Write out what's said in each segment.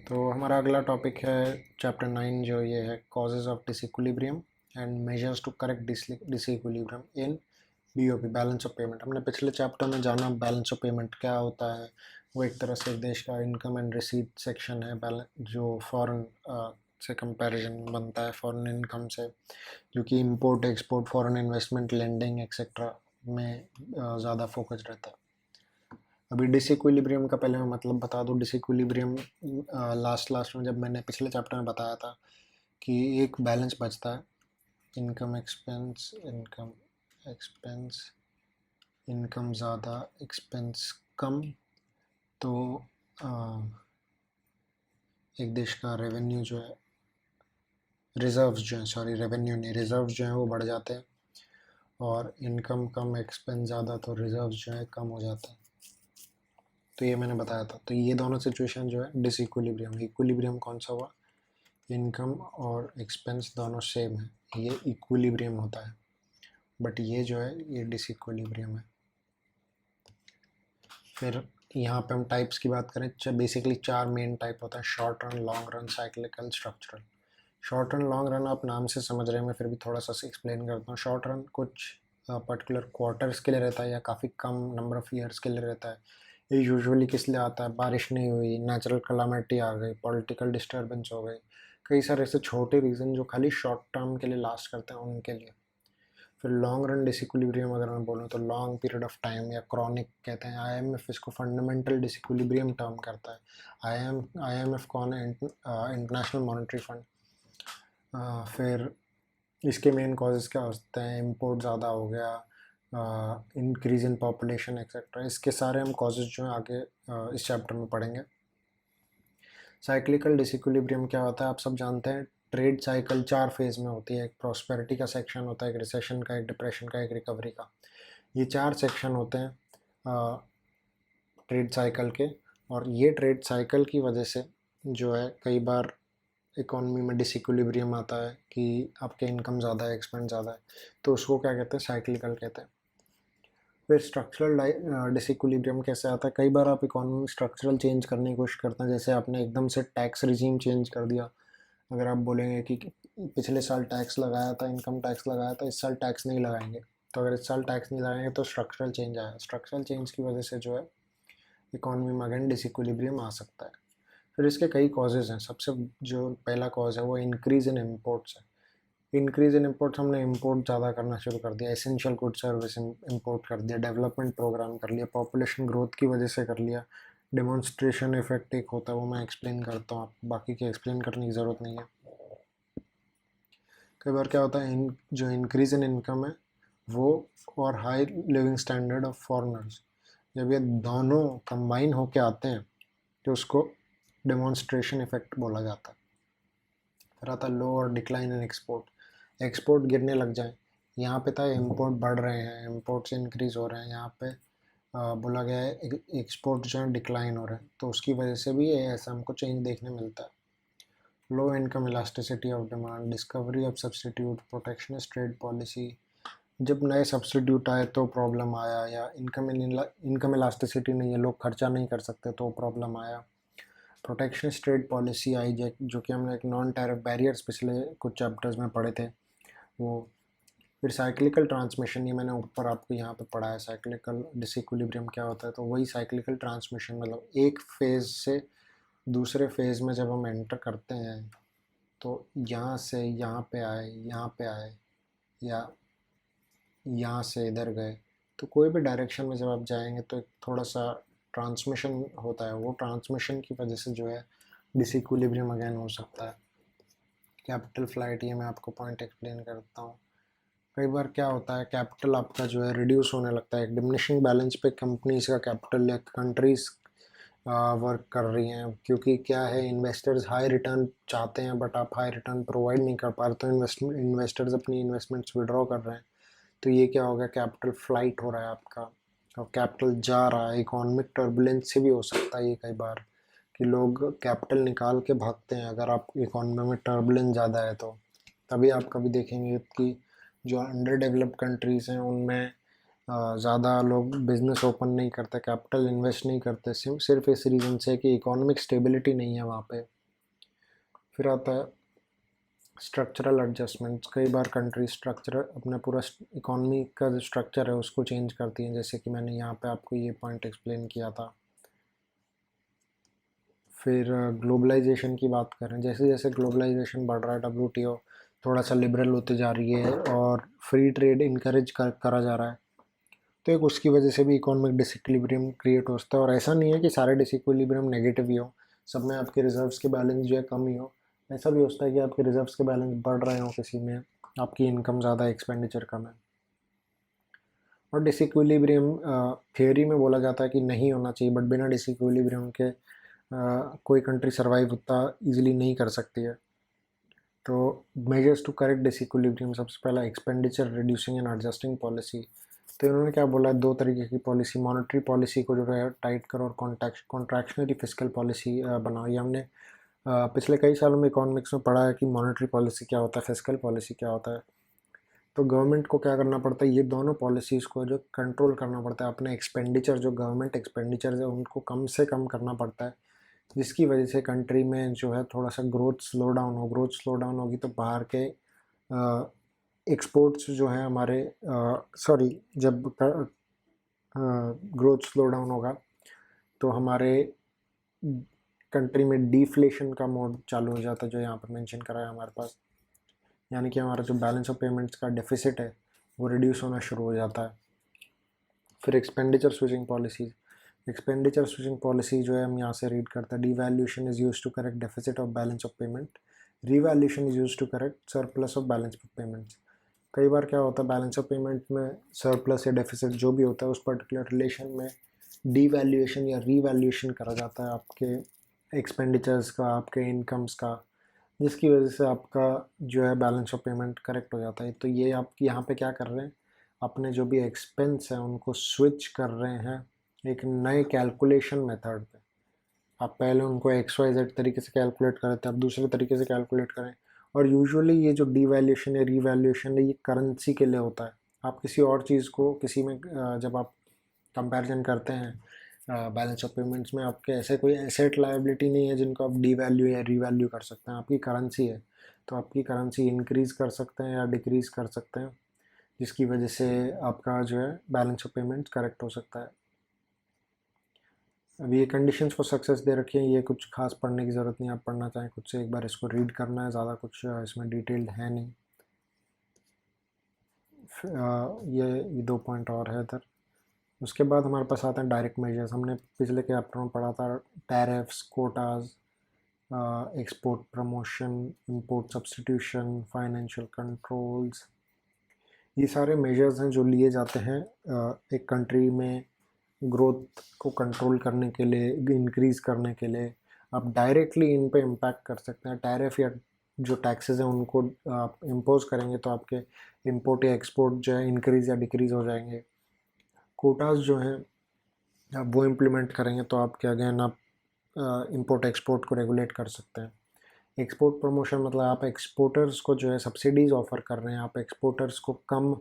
तो हमारा अगला टॉपिक है चैप्टर 9 जो ये है causes of disequilibrium and measures to correct disequilibrium in BOP balance of payment. हमने पिछले चैप्टर में जाना बैलेंस ऑफ पेमेंट क्या होता है। वो एक तरह से एक देश का इनकम एंड रिसीट सेक्शन है जो फॉरेन से कंपैरिजन बनता है फॉरेन इनकम से, जो कि import export foreign investment lending etcetera में ज़्यादा फोकस रहता है। अभी डिसइक्विलिब्रियम का पहले मैं मतलब बता दूं। डिसइक्विलिब्रियम लास्ट में जब मैंने पिछले चैप्टर में बताया था कि एक बैलेंस बचता है इनकम एक्सपेंस इनकम ज़्यादा एक्सपेंस कम, तो एक देश का रेवेन्यू जो है रिजर्व्स जो है रेवेन्यू नहीं रिजर्व्स जो है वो बढ़ जाते हैं, और इनकम कम एक्सपेंस ज़्यादा तो रिजर्व्स जो है कम हो जाते हैं। तो ये मैंने बताया था। तो ये दोनों सिचुएशन जो है डिसइक्विलिब्रियम। इक्विलिब्रियम कौन सा हुआ, इनकम और एक्सपेंस दोनों सेम है, ये इक्विलिब्रियम होता है। बट ये जो है ये डिसइक्विलिब्रियम है। फिर यहाँ पे हम टाइप्स की बात करें, बेसिकली 4 मेन टाइप होता है: short run, long run, cyclical, structural. Short run long run आप नाम से समझ रहे हैं, मैं फिर भी थोड़ा सा एक्सप्लेन करता हूँ। शॉर्ट रन कुछ पर्टिकुलर क्वार्टर्स के लिए रहता है या काफ़ी कम नंबर ऑफ़ ईयर्स के लिए रहता है। ये यूजुअली किस लिए आता है, बारिश नहीं हुई, नेचुरल कलामिटी आ गई, पॉलिटिकल डिस्टर्बेंस हो गई, कई सारे ऐसे छोटे रीज़न जो खाली शॉर्ट टर्म के लिए लास्ट करते हैं उनके लिए। फिर लॉन्ग रन डिसइक्विलिब्रियम अगर मैं बोलूँ तो लॉन्ग पीरियड ऑफ टाइम या क्रॉनिक कहते हैं। आईएमएफ इसको फंडामेंटल डिसइक्विलिब्रियम टर्म करता है। आईएमएफ कौन है, इंटरनेशनल मॉनेटरी फंड। फिर इसके मेन कॉजेज़ क्या होते हैं, इंपोर्ट ज़्यादा हो गया, इंक्रीज इन पॉपुलेशन एक्सेट्रा। इसके सारे हम कॉजेज़ जो हैं आगे इस चैप्टर में पढ़ेंगे। साइक्लिकल डिसइक्विलिब्रियम क्या होता है, आप सब जानते हैं। ट्रेड साइकिल 4 फेज़ में होती है। एक प्रॉस्पेरिटी का सेक्शन होता है, एक रिसेशन का, एक डिप्रेशन का, एक रिकवरी का। ये 4 सेक्शन होते हैं ट्रेड साइकिल के। और ये ट्रेड साइकिल की वजह से जो है कई बार इकोनॉमी में डिसइक्विलिब्रियम आता है कि आपके इनकम ज़्यादा है, एक्सपेंस ज़्यादा है, तो उसको क्या कहते हैं, साइक्लिकल कहते हैं। फिर स्ट्रक्चरल डिसइक्विलिब्रियम कैसे आता है, कई बार आप इकोनॉमी स्ट्रक्चरल चेंज करने की कोशिश करते हैं। जैसे आपने एकदम से टैक्स रिजीम चेंज कर दिया। अगर आप बोलेंगे कि पिछले साल टैक्स लगाया था, इनकम टैक्स लगाया था, इस साल टैक्स नहीं लगाएंगे, तो अगर इस साल टैक्स नहीं लगाएंगे तो स्ट्रक्चरल चेंज आया। स्ट्रक्चरल चेंज की वजह से जो है इकोनॉमी में अगेन डिसइक्विलिब्रियम आ सकता है। फिर इसके कई कॉजेज़ हैं। सबसे जो पहला कॉज है वो इंक्रीज़ इन इम्पोर्ट्स है। इंक्रीज़ इन इम्पोर्ट्स, हमने इम्पोर्ट ज़्यादा करना शुरू कर दिया, एसेंशियल गुड सर्विस इम्पोर्ट कर दिया, डेवलपमेंट प्रोग्राम कर लिया, पॉपुलेशन ग्रोथ की वजह से कर लिया। डेमोन्स्ट्रेशन इफेक्ट एक होता है, वो मैं एक्सप्लेन करता हूँ, आप बाकी की एक्सप्लेन करने की ज़रूरत नहीं है। कई बार क्या होता है, जो इंक्रीज़ इन इनकम है वो और high living standard of foreigners, जब ये दोनों कंबाइन होके आते हैं तो उसको डेमोन्स्ट्रेशन इफेक्ट बोला जाता है। फिर आता है लो और डिक्लाइन इन एक्सपोर्ट। एक्सपोर्ट गिरने लग जाए, यहाँ पे था इम्पोर्ट बढ़ रहे हैं, इम्पोर्ट से इंक्रीज़ हो रहे हैं, यहाँ पे बोला गया है एक्सपोर्ट जो है डिक्लाइन हो रहे हैं, तो उसकी वजह से भी ऐसा हमको चेंज देखने मिलता है। Low income elasticity of demand, discovery of substitute, protectionist trade policy. जब नए सब्सटीट्यूट आए तो प्रॉब्लम आया, या इनकम इलास्टिसिटी नहीं है, लोग खर्चा नहीं कर सकते तो प्रॉब्लम आया। प्रोटेक्शनिस्ट ट्रेड पॉलिसी आई जो कि हमने एक नॉन टैरिफ बैरियर्स पिछले कुछ चैप्टर्स में पढ़े थे वो। फिर साइक्लिकल ट्रांसमिशन, ये मैंने ऊपर आपको यहाँ पे पढ़ा है। साइक्लिकल डिसइक्विलिब्रियम क्या होता है, तो वही साइक्लिकल ट्रांसमिशन, मतलब एक फेज़ से दूसरे फेज़ में जब हम एंटर करते हैं तो यहाँ से यहाँ पे आए, यहाँ पे आए, या यहाँ से इधर गए, तो कोई भी डायरेक्शन में जब आप जाएंगे तो एक थोड़ा सा ट्रांसमिशन होता है। वो ट्रांसमिशन की वजह से जो है डिसइक्विलिब्रियम अगेन हो सकता है। कैपिटल फ्लाइट, ये मैं आपको पॉइंट एक्सप्लेन करता हूँ। कई बार क्या होता है, कैपिटल आपका जो है रिड्यूस होने लगता है। एक डिमिनिशिंग बैलेंस पे कंपनीज का कैपिटल या कंट्रीज वर्क कर रही हैं, क्योंकि क्या है, इन्वेस्टर्स हाई रिटर्न चाहते हैं बट आप हाई रिटर्न प्रोवाइड नहीं कर पा रहे, तो इन्वेस्टर्स अपनी इन्वेस्टमेंट्स विड्रॉ कर रहे हैं। तो ये क्या हो गया, कैपिटल फ्लाइट हो रहा है आपका, और कैपिटल जा रहा है। इकोनॉमिक टर्बुलेंस से भी हो सकता है ये कई बार, कि लोग कैपिटल निकाल के भागते हैं अगर आप इकोनॉमी में टर्बुलेंस ज़्यादा है तो। तभी आप कभी देखेंगे कि जो अंडर डेवलप्ड कंट्रीज़ हैं उनमें ज़्यादा लोग बिज़नेस ओपन नहीं करते, कैपिटल इन्वेस्ट नहीं करते, सिर्फ इस रीज़न से कि इकोनॉमिक स्टेबिलिटी नहीं है वहाँ पे। फिर आता है स्ट्रक्चरल एडजस्टमेंट्स। कई बार कंट्री स्ट्रक्चर अपना पूरा इकोनॉमी का जो स्ट्रक्चर है उसको चेंज करती हैं, जैसे कि मैंने यहाँ पे आपको ये पॉइंट एक्सप्लेन किया था। फिर ग्लोबलाइजेशन की बात करें, जैसे जैसे ग्लोबलाइजेशन बढ़ रहा है, WTO थोड़ा सा लिबरल होते जा रही है और फ्री ट्रेड इनकरेज करा जा रहा है, तो एक उसकी वजह से भी इकोनॉमिक डिसइक्विलिब्रियम क्रिएट होता है। और ऐसा नहीं है कि सारे डिसइक्विलिब्रियम नेगेटिव ही हो, सब में आपके रिजर्व्स के बैलेंस जो है कम ही हो। ऐसा भी होता है कि आपके रिजर्व्स के बैलेंस बढ़ रहे हो, किसी में आपकी इनकम ज़्यादा एक्सपेंडिचर कम है। और डिसइक्विलिब्रियम थियोरी में बोला जाता है कि नहीं होना चाहिए, बट बिना डिसइक्विलिब्रियम के कोई कंट्री सर्वाइव उतना ईजिली नहीं कर सकती है। तो मेजर्स टू करेक्ट डिसइक्विलिब्रियम, सबसे पहला expenditure reducing and adjusting policy. तो इन्होंने क्या बोला, दो तरीके की पॉलिसी, मॉनेटरी पॉलिसी को जो है टाइट करो और कॉन्ट्रैक्शनरी फिस्कल पॉलिसी बनाओ। ये हमने पिछले कई सालों में इकोनॉमिक्स में पढ़ा है कि मॉनेटरी पॉलिसी क्या होता है, फिस्कल पॉलिसी क्या होता है। तो गवर्नमेंट को क्या करना पड़ता है, ये दोनों पॉलिसीज़ को जो कंट्रोल करना पड़ता है, अपने एक्सपेंडिचर जो गवर्नमेंट एक्सपेंडिचर है उनको कम से कम करना पड़ता है, जिसकी वजह से कंट्री में जो है थोड़ा सा ग्रोथ स्लो डाउन हो। ग्रोथ स्लो डाउन होगी तो बाहर के एक्सपोर्ट्स जो हैं हमारे, सॉरी, जब ग्रोथ स्लो डाउन होगा तो हमारे कंट्री में डिफ्लेशन का मोड चालू हो जाता है, जो यहाँ पर मेंशन करा है हमारे पास, यानी कि हमारा जो बैलेंस ऑफ पेमेंट्स का डेफिसिट है वो रिड्यूस होना शुरू हो जाता है। फिर expenditure switching policies, expenditure switching policy जो है हम यहाँ से रीड करते हैं, devaluation is used to correct deficit of balance of payment, revaluation is used to correct surplus of balance of payments. कई बार क्या होता है, बैलेंस ऑफ पेमेंट में सरप्लस या डेफिसिट जो भी होता है उस पर्टिकुलर रिलेशन में डिवैल्यूएशन या रीवैल्यूएशन करा जाता है आपके एक्सपेंडिचर्स का, आपके इनकम्स का, जिसकी वजह से आपका जो है बैलेंस ऑफ पेमेंट करेक्ट हो जाता है। तो ये आप यहाँ पे क्या कर रहे हैं, अपने जो भी एक्सपेंस हैं उनको स्विच कर रहे हैं एक नए कैलकुलेशन मेथड पे। आप पहले उनको XYZ तरीके से कैलकुलेट कर रहे थे, आप दूसरे तरीके से कैलकुलेट करें। और यूजुअली ये जो डिवैल्यूएशन या रीवैल्यूएशन है ये करेंसी के लिए होता है। आप किसी और चीज़ को किसी में जब आप कंपैरिजन करते हैं बैलेंस ऑफ पेमेंट्स में, आपके ऐसे कोई एसेट लायबिलिटी नहीं है जिनको आप डीवैल्यू या रीवैल्यू कर सकते हैं, आपकी करेंसी है। तो आपकी करेंसी इंक्रीज़ कर सकते हैं या डिक्रीज़ कर सकते हैं, जिसकी वजह से आपका जो है बैलेंस ऑफ पेमेंट करेक्ट हो सकता है। अभी ये कंडीशंस फॉर सक्सेस दे रखी हैं, ये कुछ खास पढ़ने की ज़रूरत नहीं, आप पढ़ना चाहें खुद से एक बार इसको रीड करना है, ज़्यादा कुछ इसमें डिटेल्ड है नहीं। ये 2 पॉइंट और है इधर। उसके बाद हमारे पास आते हैं डायरेक्ट मेजर्स। हमने पिछले के चैप्टर में पढ़ा था tariffs, Kota's, export promotion, import substitution, financial controls. ये सारे मेजर्स हैं जो लिए जाते हैं एक कंट्री में ग्रोथ को कंट्रोल करने के लिए, इंक्रीज़ करने के लिए। आप डायरेक्टली इन पे इम्पैक्ट कर सकते हैं। टैरिफ या जो टैक्सेस हैं उनको आप इम्पोज करेंगे तो आपके इंपोर्ट या एक्सपोर्ट जो है इंक्रीज़ या डिक्रीज़ हो जाएंगे। कोटाज जो हैं आप वो इम्प्लीमेंट करेंगे तो आपके अगेन आप इंपोर्ट एक्सपोर्ट को रेगुलेट कर सकते हैं। एक्सपोर्ट प्रमोशन मतलब आप एक्सपोर्टर्स को जो है सब्सिडीज़ ऑफ़र कर रहे हैं, आप एक्सपोर्टर्स को कम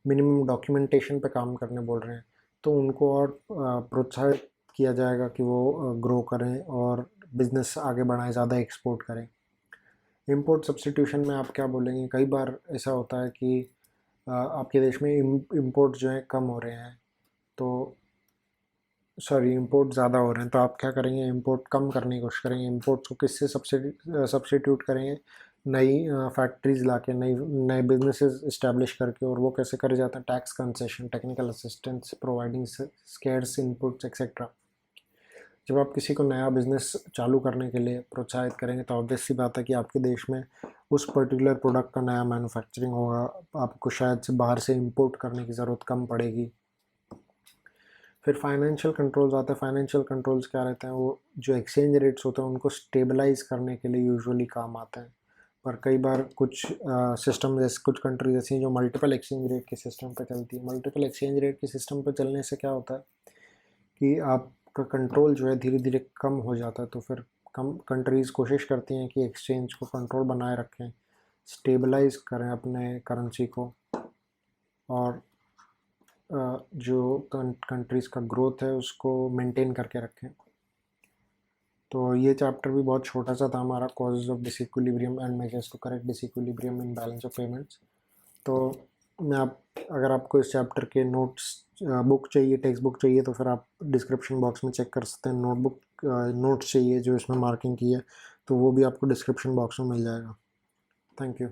मिनिमम डॉक्यूमेंटेशन पे काम करने बोल रहे हैं, तो उनको और प्रोत्साहित किया जाएगा कि वो ग्रो करें और बिज़नेस आगे बढ़ाएं, ज़्यादा एक्सपोर्ट करें। इंपोर्ट सब्स्टिट्यूशन में आप क्या बोलेंगे, कई बार ऐसा होता है कि आपके देश में इंपोर्ट जो है कम हो रहे हैं, तो सॉरी इंपोर्ट ज़्यादा हो रहे हैं, तो आप क्या करेंगे, इंपोर्ट कम करने की कोशिश करेंगे। इंपोर्ट्स को किससे सब्स्टिट्यूट करेंगे, नई फैक्ट्रीज़ ला के, नए बिजनेसेस इस्टेब्लिश करके। और वो कैसे करे जाते हैं, tax concession, technical assistance, providing scarce inputs etcetera. जब आप किसी को नया बिजनेस चालू करने के लिए प्रोत्साहित करेंगे तो ऑब्वियस सी बात है कि आपके देश में उस पर्टिकुलर प्रोडक्ट का नया मैन्युफैक्चरिंग होगा, आपको शायद से बाहर से इंपोर्ट करने की ज़रूरत कम पड़ेगी। फिर फाइनेंशियल कंट्रोल्स आते हैं। फाइनेंशियल कंट्रोल्स क्या रहते हैं, वो जो एक्सचेंज रेट्स होते हैं उनको स्टेबलाइज करने के लिए यूजुअली काम आते हैं। पर कई बार कुछ सिस्टम जैसे कुछ कंट्रीज ऐसी हैं जो मल्टीपल एक्सचेंज रेट के सिस्टम पे चलती है। मल्टीपल एक्सचेंज रेट के सिस्टम पे चलने से क्या होता है कि आपका कंट्रोल जो है धीरे धीरे कम हो जाता है। तो फिर कम कंट्रीज़ कोशिश करती हैं कि एक्सचेंज को कंट्रोल बनाए रखें, स्टेबलाइज करें अपने करेंसी को, और जो कंट्रीज़ का ग्रोथ है उसको मेंटेन करके रखें। तो ये चैप्टर भी बहुत छोटा सा था हमारा, causes of disequilibrium and measures to correct disequilibrium in balance of payments. तो अगर आपको इस चैप्टर के नोट्स बुक चाहिए, टेक्स्ट बुक चाहिए, तो फिर आप डिस्क्रिप्शन बॉक्स में चेक कर सकते हैं। नोट्स चाहिए जो इसमें मार्किंग की है, तो वो भी आपको डिस्क्रिप्शन बॉक्स में मिल जाएगा। Thank you.